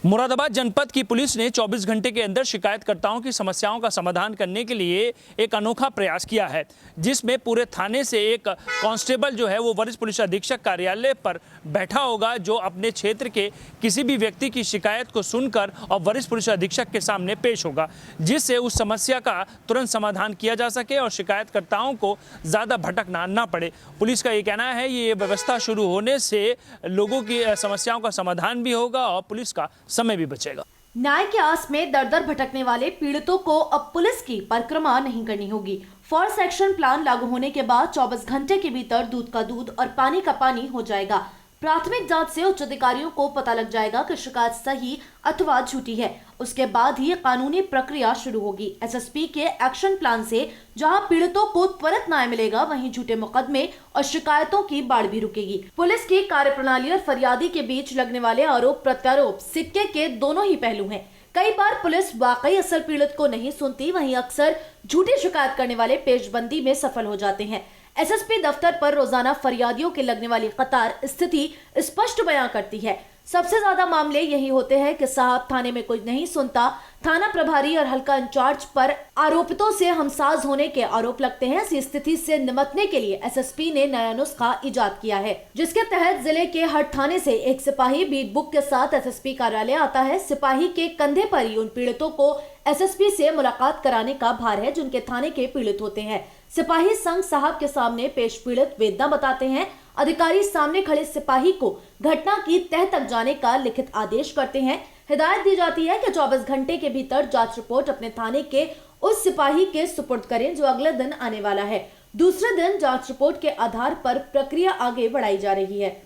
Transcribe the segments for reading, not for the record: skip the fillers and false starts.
मुरादाबाद जनपद की पुलिस ने 24 घंटे के अंदर शिकायतकर्ताओं की समस्याओं का समाधान करने के लिए एक अनोखा प्रयास किया है, जिसमें पूरे थाने से एक कांस्टेबल जो है वो वरिष्ठ पुलिस अधीक्षक कार्यालय पर बैठा होगा, जो अपने क्षेत्र के किसी भी व्यक्ति की शिकायत को सुनकर और वरिष्ठ पुलिस अधीक्षक के सामने पेश होगा, जिससे उस समस्या का तुरंत समाधान किया जा सके और शिकायतकर्ताओं को ज़्यादा भटकना ना पड़े। पुलिस का ये कहना है ये व्यवस्था शुरू होने से लोगों की समस्याओं का समाधान भी होगा और पुलिस का समय भी बचेगा। न्याय के आस में दर दर भटकने वाले पीड़ितों को अब पुलिस की परिक्रमा नहीं करनी होगी। फोर्स एक्शन प्लान लागू होने के बाद 24 घंटे के भीतर दूध का दूध और पानी का पानी हो जाएगा। प्राथमिक जांच से उच्च अधिकारियों को पता लग जाएगा कि शिकायत सही अथवा झूठी है। उसके बाद ही कानूनी प्रक्रिया शुरू होगी। एसएसपी के एक्शन प्लान से जहां पीड़ितों को त्वरित न्याय मिलेगा, वहीं झूठे मुकदमे और शिकायतों की बाढ़ भी रुकेगी। पुलिस की कार्यप्रणाली और फरियादी के बीच लगने वाले आरोप प्रत्यारोप सिक्के के दोनों ही पहलू हैं। कई बार पुलिस वाकई असल पीड़ित को नहीं सुनती, वहीं अक्सर झूठी शिकायत करने वाले पेशबंदी में सफल हो जाते हैं। एसएसपी दफ्तर पर रोजाना फरियादियों के लगने वाली कतार स्थिति स्पष्ट बयां करती है। सबसे ज्यादा मामले यही होते हैं कि साहब थाने में कोई नहीं सुनता, थाना प्रभारी और हल्का इंचार्ज पर आरोपितों से हमसाज होने के आरोप लगते हैं। ऐसी स्थिति से निपटने के लिए एसएसपी ने नया नुस्खा इजाद किया है, जिसके तहत जिले के हर थाने से एक सिपाही बीट बुक के साथ एसएसपी कार्यालय आता है। सिपाही के कंधे पर ही उन पीड़ितों को एसएसपी से मुलाकात कराने का भार है जिनके थाने के पीड़ित होते हैं। सिपाही संघ साहब के सामने पेश पीड़ित वेदना बताते हैं। अधिकारी सामने खड़े सिपाही को घटना की तह तक जाने का लिखित आदेश करते हैं। हिदायत दी जाती है कि 24 घंटे के भीतर जांच रिपोर्ट अपने थाने के उस सिपाही के सुपुर्द करें जो अगले दिन आने वाला है। दूसरे दिन जांच रिपोर्ट के आधार पर प्रक्रिया आगे बढ़ाई जा रही है।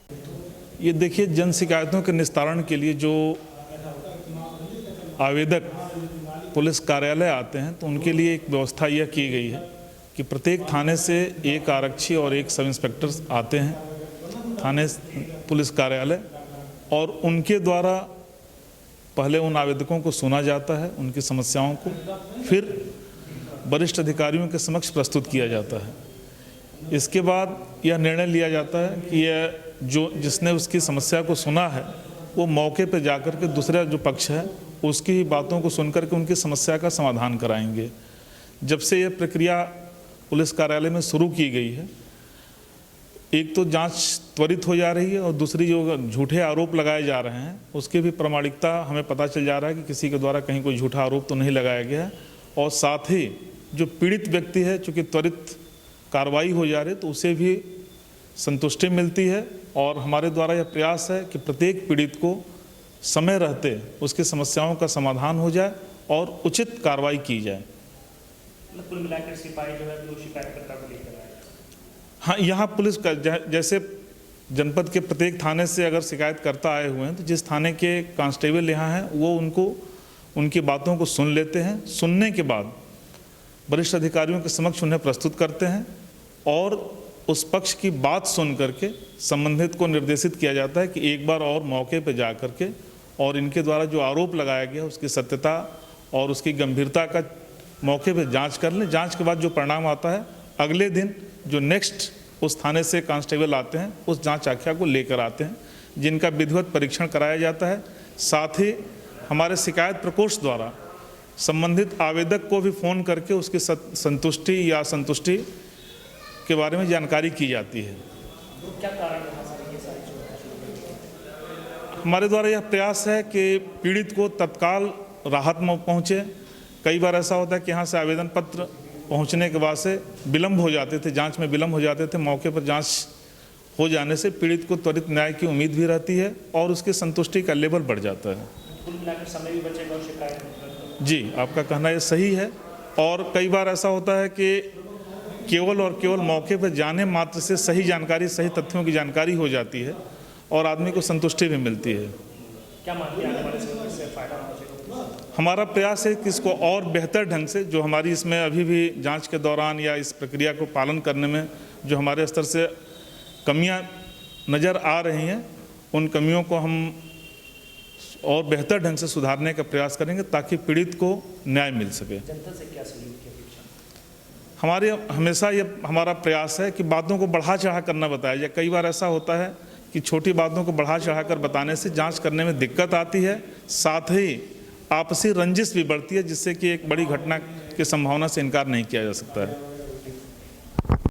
ये देखिए, जन शिकायतों के निस्तारण के लिए जो आवेदक पुलिस कार्यालय आते हैं तो उनके लिए एक व्यवस्था यह की गई है कि प्रत्येक थाने से एक आरक्षी और एक सब इंस्पेक्टर आते हैं थाने पुलिस कार्यालय, और उनके द्वारा पहले उन आवेदकों को सुना जाता है, उनकी समस्याओं को फिर वरिष्ठ अधिकारियों के समक्ष प्रस्तुत किया जाता है। इसके बाद यह निर्णय लिया जाता है कि यह जिसने उसकी समस्या को सुना है वो मौके पर जाकर के दूसरा जो पक्ष है उसकी ही बातों को सुनकर के उनकी समस्या का समाधान कराएंगे। जब से यह प्रक्रिया पुलिस कार्यालय में शुरू की गई है, एक तो जांच त्वरित हो जा रही है और दूसरी जो झूठे आरोप लगाए जा रहे हैं उसकी भी प्रामाणिकता हमें पता चल जा रहा है कि किसी के द्वारा कहीं कोई झूठा आरोप तो नहीं लगाया गया है। और साथ ही जो पीड़ित व्यक्ति है, चूँकि त्वरित कार्रवाई हो जा रही है तो उसे भी संतुष्टि मिलती है। और हमारे द्वारा यह प्रयास है कि प्रत्येक पीड़ित को समय रहते उसकी समस्याओं का समाधान हो जाए और उचित कार्रवाई की जाए। कुल मिलाकर सिपाही जो है वो शिकायतकर्ता को लेकर आए। हाँ, यहाँ पुलिस का जैसे जनपद के प्रत्येक थाने से अगर शिकायतकर्ता आए हुए हैं तो जिस थाने के कांस्टेबल यहाँ हैं वो उनको उनकी बातों को सुन लेते हैं। सुनने के बाद वरिष्ठ अधिकारियों के समक्ष उन्हें प्रस्तुत करते हैं और उस पक्ष की बात सुन करके संबंधित को निर्देशित किया जाता है कि एक बार और मौके पर जा करके और इनके द्वारा जो आरोप लगाया गया उसकी सत्यता और उसकी गंभीरता का मौके पर जांच कर लें। जांच के बाद जो परिणाम आता है अगले दिन जो नेक्स्ट उस थाने से कांस्टेबल आते हैं उस जांच आख्या को लेकर आते हैं, जिनका विधिवत परीक्षण कराया जाता है। साथ ही हमारे शिकायत प्रकोष्ठ द्वारा संबंधित आवेदक को भी फ़ोन करके उसकी संतुष्टि या असंतुष्टि के बारे में जानकारी की जाती है। क्या कारण है? हमारे द्वारा यह प्रयास है कि पीड़ित को तत्काल राहत में पहुँचे। कई बार ऐसा होता है कि यहाँ से आवेदन पत्र पहुँचने के बाद से विलम्ब हो जाते थे, जांच में विलम्ब हो जाते थे। मौके पर जांच हो जाने से पीड़ित को त्वरित न्याय की उम्मीद भी रहती है और उसकी संतुष्टि का लेवल बढ़ जाता है। कुल मिलाकर समय भी बचेगा और शिकायत। जी, आपका कहना ये सही है। और कई बार ऐसा होता है कि केवल और केवल मौके पर जाने मात्र से सही जानकारी, सही तथ्यों की जानकारी हो जाती है और आदमी को संतुष्टि भी मिलती है। क्या मानते हैं आने वाले समय में इससे फायदा पहुंचेगा? हमारा प्रयास है कि इसको और बेहतर ढंग से, जो हमारी इसमें अभी भी जांच के दौरान या इस प्रक्रिया को पालन करने में जो हमारे स्तर से कमियां नज़र आ रही हैं, उन कमियों को हम और बेहतर ढंग से सुधारने का प्रयास करेंगे ताकि पीड़ित को न्याय मिल सके। जनता से क्या सहयोग की अपेक्षा? हमारे हमेशा ये हमारा प्रयास है कि बातों को बढ़ा चढ़ा करना बताया जाए। कई बार ऐसा होता है कि छोटी बातों को बढ़ा चढ़ाकर बताने से जांच करने में दिक्कत आती है, साथ ही आपसी रंजिश भी बढ़ती है, जिससे कि एक बड़ी घटना की संभावना से इनकार नहीं किया जा सकता है।